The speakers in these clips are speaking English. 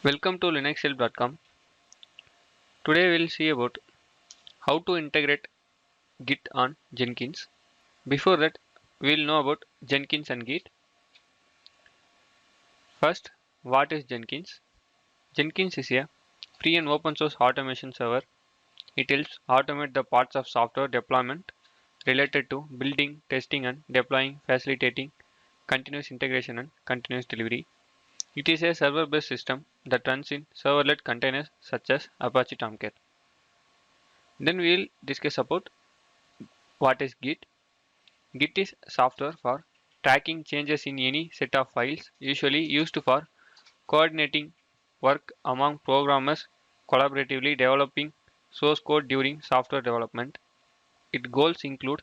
Welcome to linuxhelp.com. Today we'll see about how to integrate Git on Jenkins. Before that, we'll know about Jenkins and Git. First, what is Jenkins? Jenkins is a free and open source automation server. It helps automate the parts of software deployment related to building, testing and deploying, facilitating continuous integration and continuous delivery. It is a server-based system that runs in serverless containers such as Apache Tomcat. Then we'll discuss about what is Git. Git is software for tracking changes in any set of files, usually used for coordinating work among programmers collaboratively developing source code during software development. Its goals include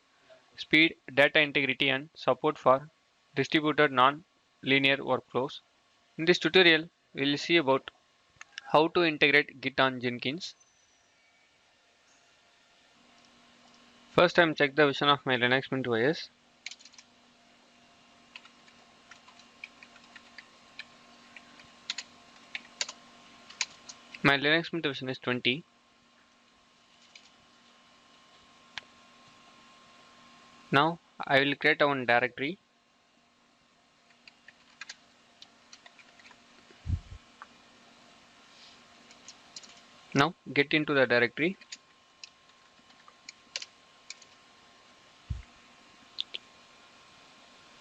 speed, data integrity, and support for distributed non-linear workflows. In this tutorial, we will see about how to integrate Git on Jenkins. First, I am check the version of my Linux Mint OS. My Linux Mint version is 20. Now I will create one directory. Now get into the directory.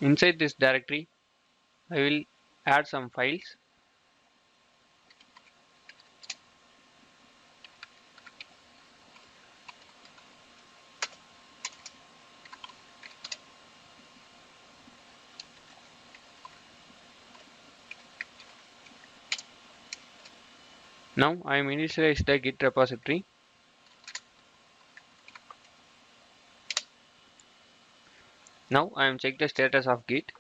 Inside this directory, I will add some files. Now I am initialize the Git repository. Now I am check the status of Git.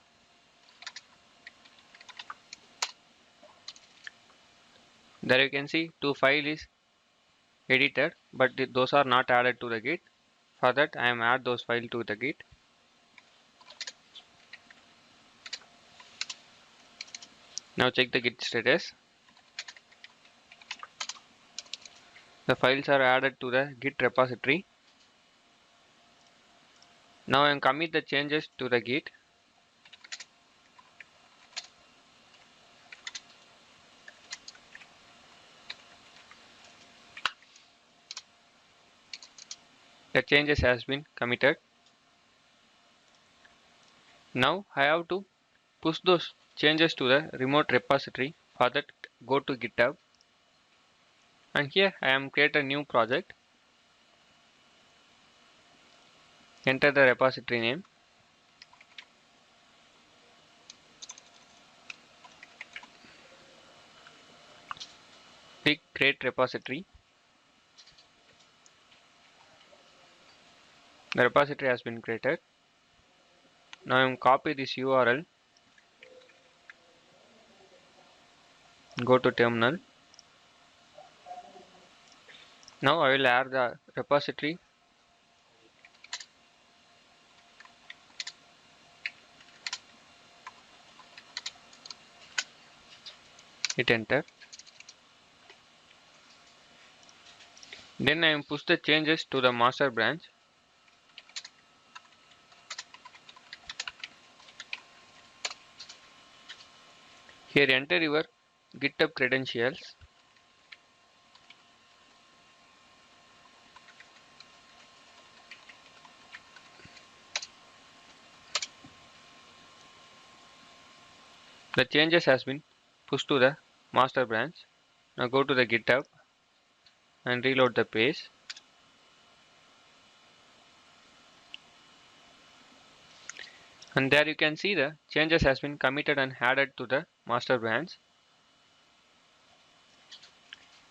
There you can see two files is edited, but those are not added to the Git. For that I am add those files to the Git. Now check the Git status. The files are added to the Git repository. Now I am commit the changes to the Git. The changes has been committed. Now I have to push those changes to the remote repository. For that, go to GitHub, and here I am create a new project. Enter the repository name. Click create repository. The repository has been created. Now I am copy this URL. Go to terminal. Now I will add the repository. Hit enter. Then I am push the changes to the master branch. Here enter your GitHub credentials. The changes has been pushed to the master branch. Now go to the GitHub and reload the page. And there you can see the changes has been committed and added to the master branch.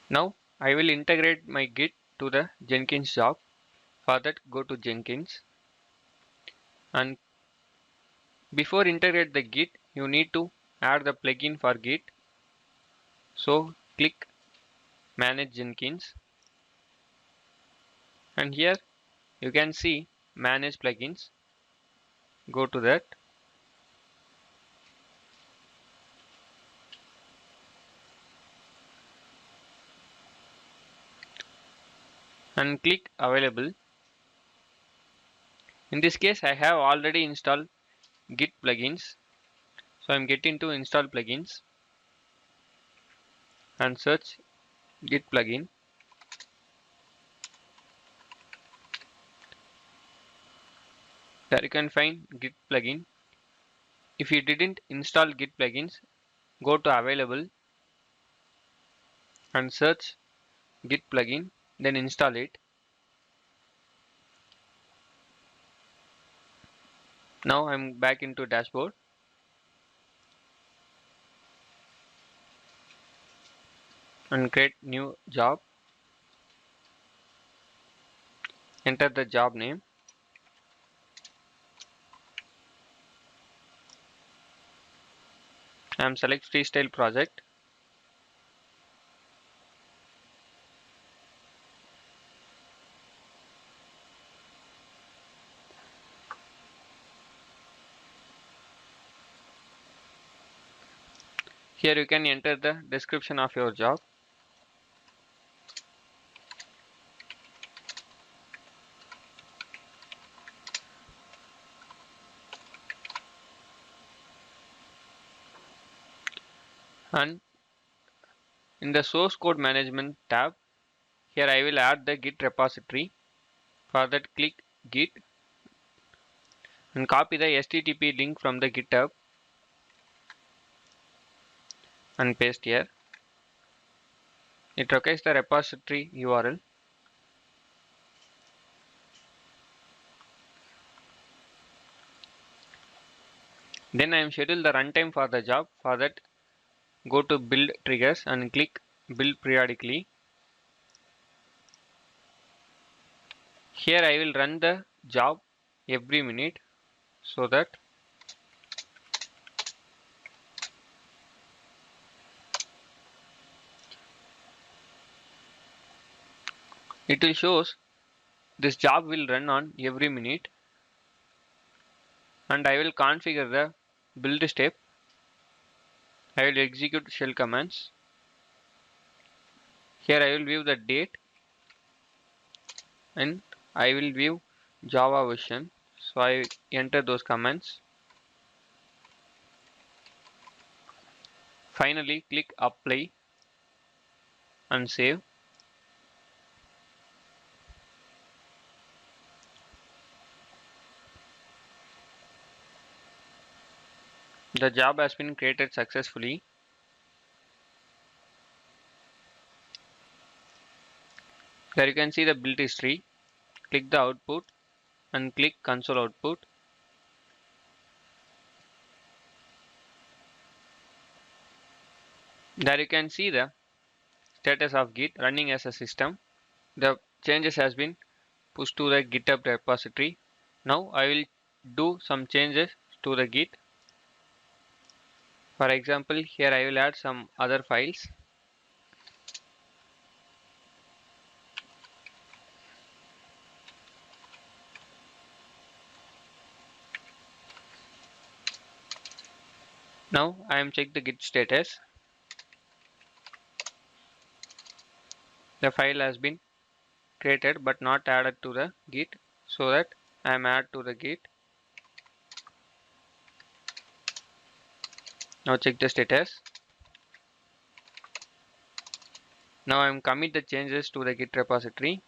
Now I will integrate my Git to the Jenkins job. For that, go to Jenkins, and before integrate the Git, you need to add the plugin for Git. So click Manage Jenkins, and here you can see Manage Plugins. Go to that. and click available. In this case, I have already installed Git plugins. So I'm getting to install plugins and search Git plugin. There you can find Git plugin. If you didn't install Git plugins, go to available and search Git plugin, then install it. Now I'm back into dashboard. And create new job. Enter the job name. I'm select freestyle project. Here you can enter the description of your job. And in the source code management tab, here I will add the Git repository. For that, click Git and copy the HTTP link from the GitHub and paste here. It requires the repository URL. Then I am schedule the runtime for the job. For that, go to build triggers and click build periodically. Here I will run the job every minute so that it will shows this job will run on every minute. And I will configure the build step. I will execute shell commands. Here I will view the date and I will view Java version. So I enter those commands. Finally, click apply and save. The job has been created successfully. There you can see the build history. Click the output and click console output. There you can see the status of Git running as a system. The changes has been pushed to the GitHub repository. Now I will do some changes to the Git. For example, here I will add some other files. Now I am check the Git status. The file has been created but not added to the Git, so that I am add to the Git. Now check the status. Now I am commit the changes to the Git repository.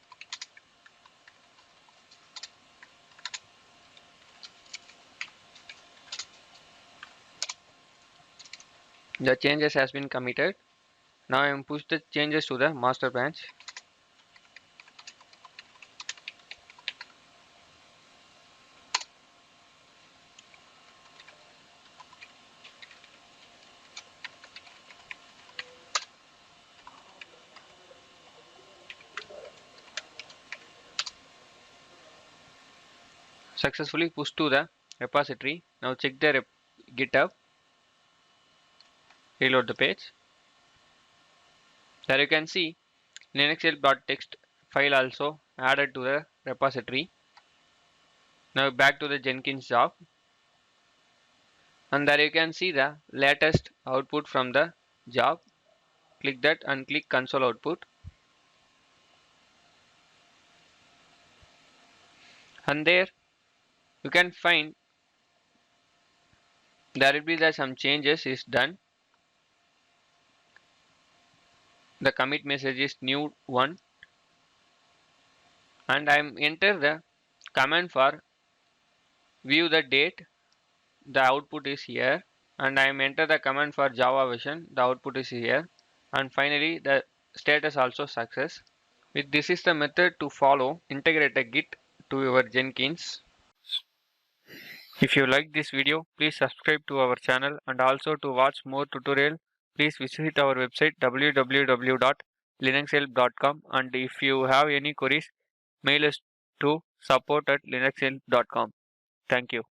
The changes has been committed. Now I am push the changes to the master branch. Successfully pushed to the repository. Now check the GitHub. Reload the page. There you can see linuxhelp.txt file also added to the repository. Now back to the Jenkins job. And there you can see the latest output from the job. Click that and click console output. and there you can find there will be some changes is done. The commit message is new one, and I am enter the command for view the date. The output is here, and I am enter the command for Java version. The output is here, and finally the status also success. With this is the method to follow. Integrate a Git to your Jenkins. If you like this video, please subscribe to our channel, and also to watch more tutorial, please visit our website www.linuxhelp.com, and if you have any queries, mail us to support@linuxhelp.com. Thank you.